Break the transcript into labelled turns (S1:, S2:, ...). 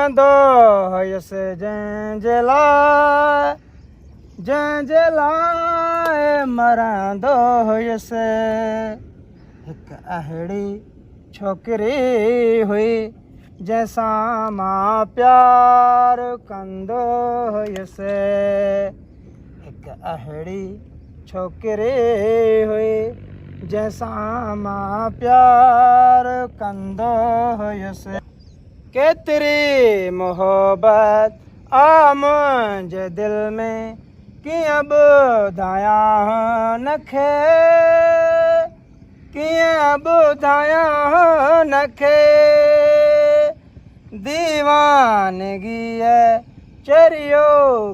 S1: मरंदो हुयुसि जंहिंजे लाइ मरंदो हुयुसि। हिकु अहिड़ी छोकिरी हुई जंहिंसां मां प्यार कंदो हुयुसि। हिकु अहिड़ी छोकिरी हुई जंहिंसां मां प्यार कंदो हुयुसि। केतिरी मोहबत आ मुंहिंजे दिलि में कीअं ॿुधायां हुनखे, कीअं ॿुधायां हुनखे। दीवानगीअ चरियो